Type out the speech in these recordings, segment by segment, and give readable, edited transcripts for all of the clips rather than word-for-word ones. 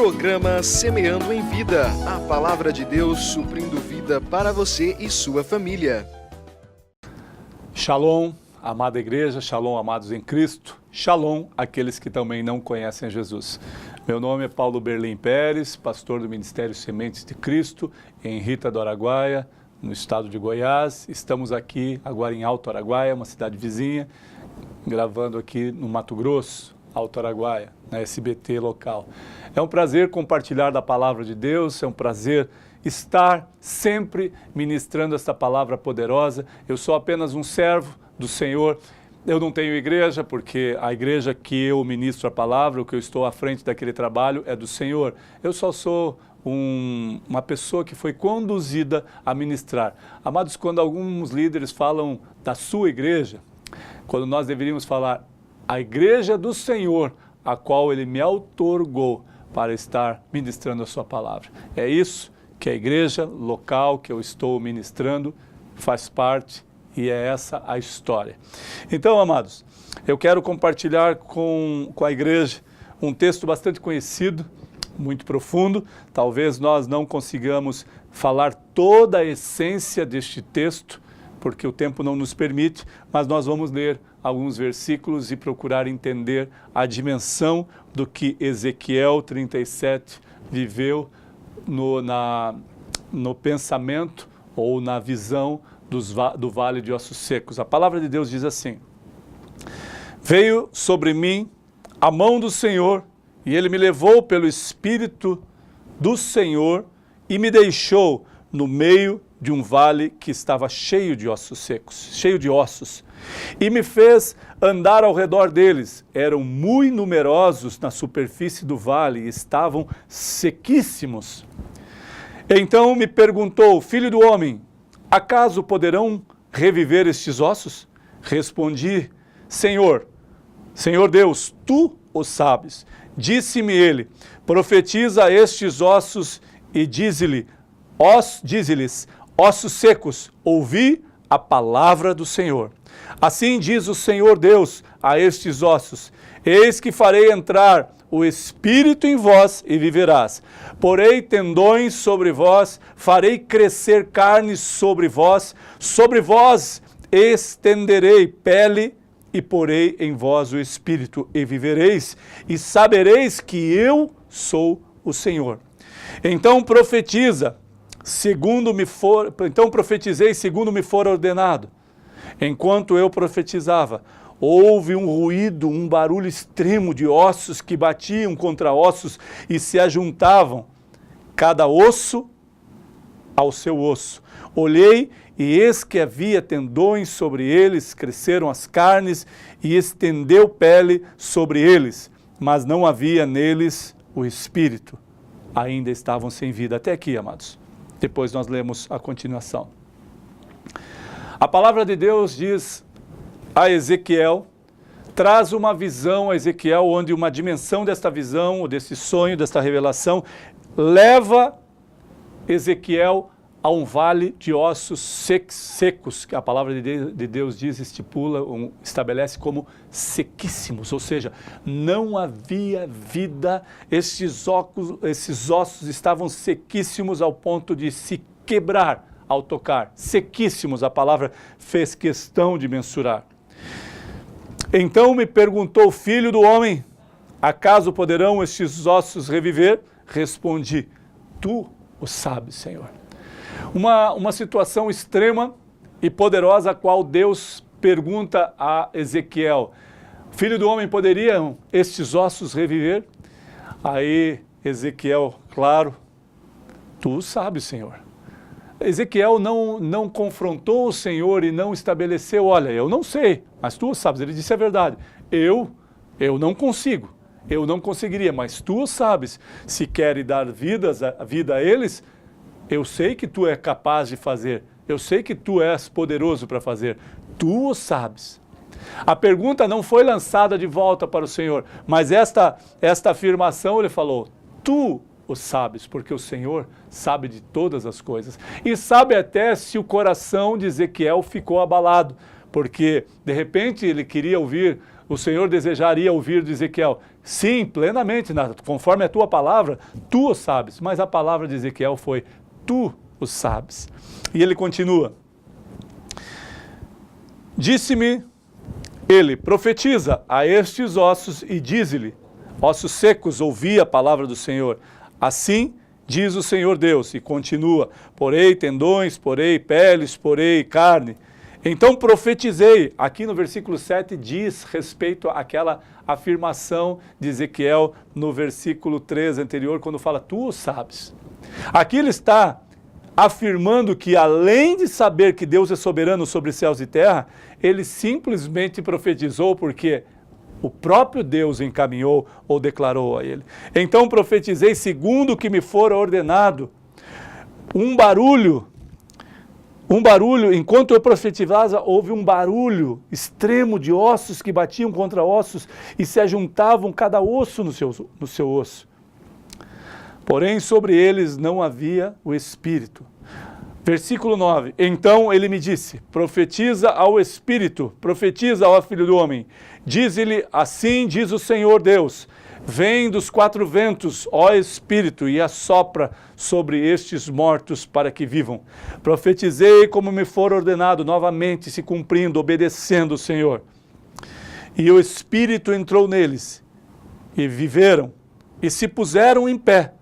Programa Semeando em Vida, a palavra de Deus suprindo vida para você e sua família. Shalom, amada igreja, shalom, amados em Cristo, shalom, aqueles que também não conhecem Jesus. Meu nome é Paulo Berlim Pérez, pastor do Ministério Sementes de Cristo, em Rita do Araguaia, no estado de Goiás. Estamos aqui agora em Alto Araguaia, uma cidade vizinha, gravando aqui no Mato Grosso, Alto Araguaia, na SBT local. É um prazer compartilhar da palavra de Deus, é um prazer estar sempre ministrando esta palavra poderosa. Eu sou apenas um servo do Senhor. Eu não tenho igreja, porque a igreja que eu ministro a palavra, o que eu estou à frente daquele trabalho é do Senhor. Eu só sou uma pessoa que foi conduzida a ministrar. Amados, quando alguns líderes falam da sua igreja, quando nós deveríamos falar a igreja do Senhor, a qual Ele me outorgou para estar ministrando a sua palavra. É isso que a igreja local que eu estou ministrando faz parte e é essa a história. Então, amados, eu quero compartilhar com a igreja um texto bastante conhecido, muito profundo. Talvez nós não consigamos falar toda a essência deste texto, porque o tempo não nos permite, mas nós vamos ler alguns versículos e procurar entender a dimensão do que Ezequiel 37 viveu no pensamento ou na visão do vale de ossos secos. A palavra de Deus diz assim: veio sobre mim a mão do Senhor, e Ele me levou pelo Espírito do Senhor e me deixou no meio de um vale que estava cheio de ossos secos, cheio de ossos, e me fez andar ao redor deles. Eram muito numerosos na superfície do vale e estavam sequíssimos. Então me perguntou: filho do homem, acaso poderão reviver estes ossos? Respondi: Senhor Deus, tu o sabes. Disse-me ele: profetiza a estes ossos e dize-lhes, ossos secos, ouvi a palavra do Senhor. Assim diz o Senhor Deus a estes ossos: eis que farei entrar o Espírito em vós e viverás. Porei tendões sobre vós, farei crescer carne sobre vós estenderei pele e porei em vós o Espírito e vivereis, e sabereis que eu sou o Senhor. Então profetizei segundo me for ordenado. Enquanto eu profetizava, houve um ruído, um barulho extremo de ossos que batiam contra ossos e se ajuntavam, cada osso ao seu osso. Olhei e eis que havia tendões sobre eles, cresceram as carnes e estendeu pele sobre eles, mas não havia neles o espírito. Ainda estavam sem vida. Até aqui, amados. Depois nós lemos a continuação. A palavra de Deus diz a Ezequiel, traz uma visão a Ezequiel, onde uma dimensão desta visão, ou desse sonho, desta revelação, leva Ezequiel a um vale de ossos secos, que a palavra de Deus diz, estabelece como sequíssimos, ou seja, não havia vida, esses ossos estavam sequíssimos ao ponto de se quebrar ao tocar, sequíssimos, a palavra fez questão de mensurar. Então me perguntou: filho do homem, acaso poderão estes ossos reviver? Respondi: tu o sabes, Senhor. Uma situação extrema e poderosa, a qual Deus pergunta a Ezequiel: filho do homem, poderiam estes ossos reviver? Aí Ezequiel: claro, tu sabes, Senhor. Ezequiel não confrontou o Senhor e não estabeleceu: olha, eu não sei, mas tu sabes. Ele disse a verdade: eu não consigo, eu não conseguiria, mas tu sabes. Se queres dar vida a eles, eu sei que tu é capaz de fazer, eu sei que tu és poderoso para fazer, tu o sabes. A pergunta não foi lançada de volta para o Senhor, mas esta afirmação ele falou: tu o sabes, porque o Senhor sabe de todas as coisas. E sabe até se o coração de Ezequiel ficou abalado, porque de repente ele queria ouvir o Senhor desejaria ouvir de Ezequiel? Sim, plenamente, conforme a tua palavra, tu o sabes. Mas a palavra de Ezequiel foi, tu o sabes. E ele continua. Disse-me ele, profetiza a estes ossos e dize-lhe, ossos secos, ouvi a palavra do Senhor. Assim diz o Senhor Deus, e continua, porei tendões, porei peles, porei carne. Então profetizei, aqui no versículo 7 diz respeito àquela afirmação de Ezequiel no versículo 3 anterior, quando fala, tu o sabes. Aqui ele está afirmando que além de saber que Deus é soberano sobre céus e terra, ele simplesmente profetizou porque o próprio Deus encaminhou ou declarou a ele. Então profetizei segundo o que me fora ordenado. Um barulho, enquanto eu profetizava, houve um barulho extremo de ossos que batiam contra ossos e se ajuntavam cada osso no seu osso. Porém, sobre eles não havia o Espírito. Versículo 9. Então ele me disse, profetiza ao Espírito, profetiza ao Filho do Homem. Diz-lhe, assim diz o Senhor Deus, vem dos quatro ventos, ó Espírito, e assopra sobre estes mortos para que vivam. Profetizei como me for ordenado, novamente se cumprindo, obedecendo o Senhor. E o Espírito entrou neles, e viveram, e se puseram em pé,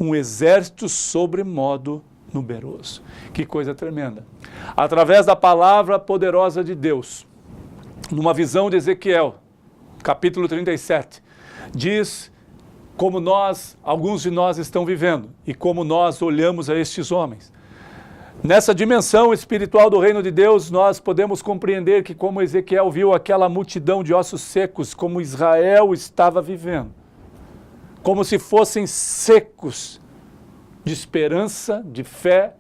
um exército sobremodo numeroso. Que coisa tremenda. Através da palavra poderosa de Deus, numa visão de Ezequiel, capítulo 37, diz como alguns de nós estão vivendo e como nós olhamos a estes homens. Nessa dimensão espiritual do reino de Deus, nós podemos compreender que como Ezequiel viu aquela multidão de ossos secos, como Israel estava vivendo, como se fossem secos de esperança, de fé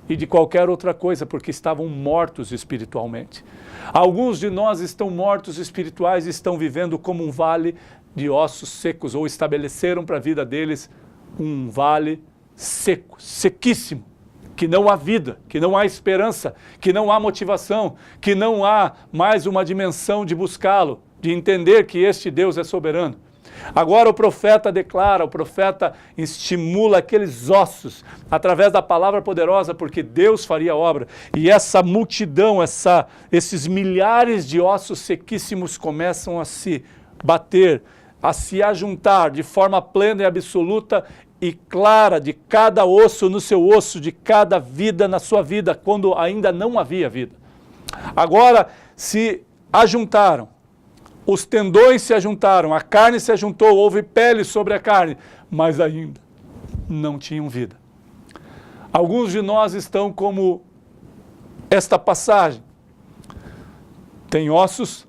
e de qualquer outra coisa, porque estavam mortos espiritualmente. Alguns de nós estão mortos espirituais e estão vivendo como um vale de ossos secos, ou estabeleceram para a vida deles um vale seco, sequíssimo, que não há vida, que não há esperança, que não há motivação, que não há mais uma dimensão de buscá-lo, de entender que este Deus é soberano. Agora o profeta declara, o profeta estimula aqueles ossos através da palavra poderosa, porque Deus faria obra. E essa multidão, esses milhares de ossos sequíssimos começam a se bater, a se ajuntar de forma plena e absoluta e clara de cada osso no seu osso, de cada vida na sua vida, quando ainda não havia vida. Agora se ajuntaram. Os tendões se ajuntaram, a carne se ajuntou, houve pele sobre a carne, mas ainda não tinham vida. Alguns de nós estão como esta passagem. Tem ossos,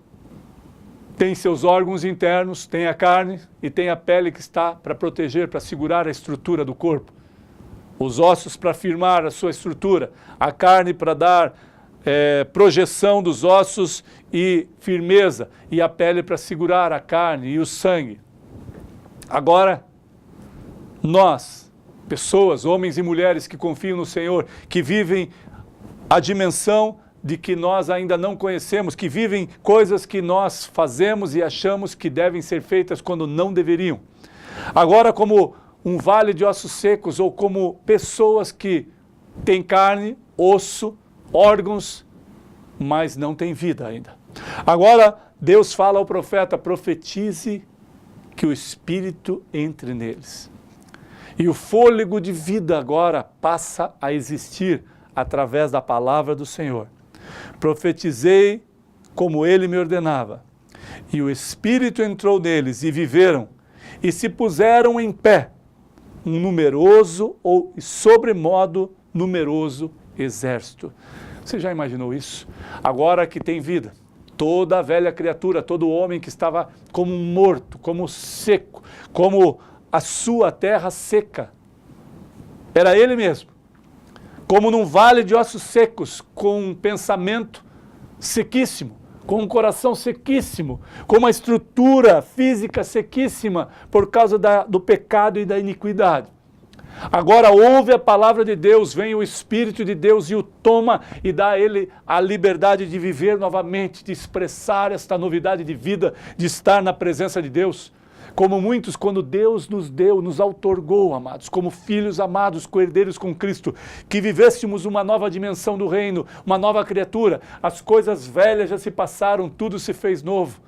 tem seus órgãos internos, tem a carne e tem a pele que está para proteger, para segurar a estrutura do corpo. Os ossos para firmar a sua estrutura, a carne para dar projeção dos ossos e firmeza, e a pele para segurar a carne e o sangue. Agora, nós, pessoas, homens e mulheres que confiam no Senhor, que vivem a dimensão de que nós ainda não conhecemos, que vivem coisas que nós fazemos e achamos que devem ser feitas quando não deveriam. Agora, como um vale de ossos secos, ou como pessoas que têm carne, osso, órgãos, mas não têm vida ainda. Agora, Deus fala ao profeta, profetize que o Espírito entre neles. E o fôlego de vida agora passa a existir através da palavra do Senhor. Profetizei como ele me ordenava. E o Espírito entrou neles e viveram, e se puseram em pé, um numeroso ou sobremodo numeroso exército. Você já imaginou isso? Agora que tem vida, toda a velha criatura, todo homem que estava como morto, como seco, como a sua terra seca, era ele mesmo, como num vale de ossos secos, com um pensamento sequíssimo, com um coração sequíssimo, com uma estrutura física sequíssima por causa do pecado e da iniquidade. Agora ouve a palavra de Deus, vem o Espírito de Deus e o toma e dá a ele a liberdade de viver novamente, de expressar esta novidade de vida, de estar na presença de Deus. Como muitos, quando Deus nos deu, nos outorgou, amados, como filhos amados, co-herdeiros com Cristo, que vivêssemos uma nova dimensão do reino, uma nova criatura. As coisas velhas já se passaram, tudo se fez novo.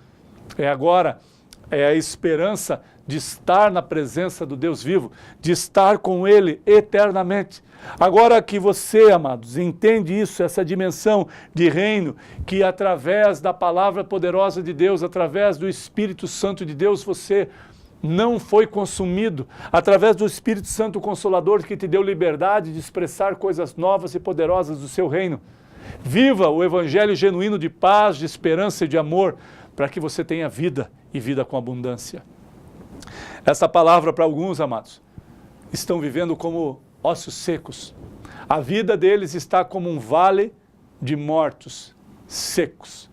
Agora é a esperança de estar na presença do Deus vivo, de estar com Ele eternamente. Agora que você, amados, entende isso, essa dimensão de reino, que através da palavra poderosa de Deus, através do Espírito Santo de Deus, você não foi consumido, através do Espírito Santo Consolador que te deu liberdade de expressar coisas novas e poderosas do seu reino. Viva o evangelho genuíno de paz, de esperança e de amor, para que você tenha vida e vida com abundância. Essa palavra para alguns, amados, estão vivendo como ossos secos. A vida deles está como um vale de mortos secos.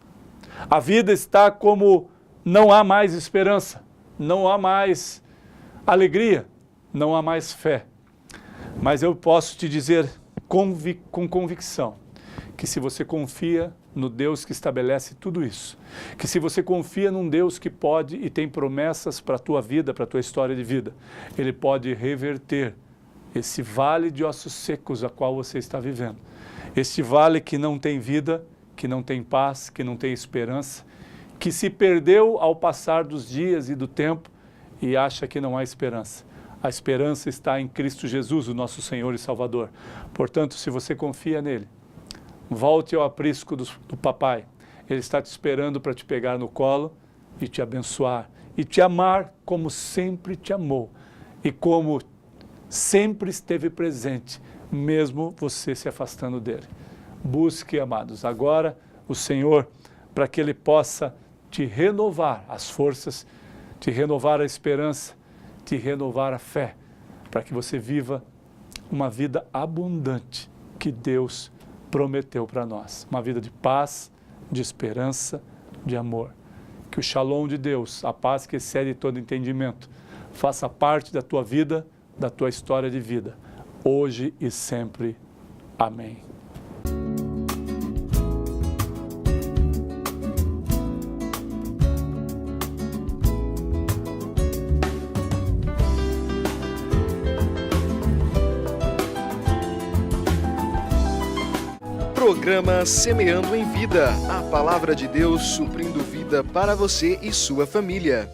A vida está como não há mais esperança, não há mais alegria, não há mais fé. Mas eu posso te dizer com convicção que se você confia no Deus que estabelece tudo isso, que se você confia num Deus que pode e tem promessas para a tua vida, para a tua história de vida, Ele pode reverter esse vale de ossos secos a qual você está vivendo. Este vale que não tem vida, que não tem paz, que não tem esperança, que se perdeu ao passar dos dias e do tempo e acha que não há esperança. A esperança está em Cristo Jesus, o nosso Senhor e Salvador. Portanto, se você confia nele, volte ao aprisco do papai. Ele está te esperando para te pegar no colo e te abençoar. E te amar como sempre te amou. E como sempre esteve presente, mesmo você se afastando dele. Busque, amados, agora o Senhor, para que Ele possa te renovar as forças, te renovar a esperança, te renovar a fé, para que você viva uma vida abundante que Deus prometeu para nós. Uma vida de paz, de esperança, de amor. Que o shalom de Deus, a paz que excede todo entendimento, faça parte da tua vida, da tua história de vida, hoje e sempre. Amém. Programa Semeando em Vida, a palavra de Deus suprindo vida para você e sua família.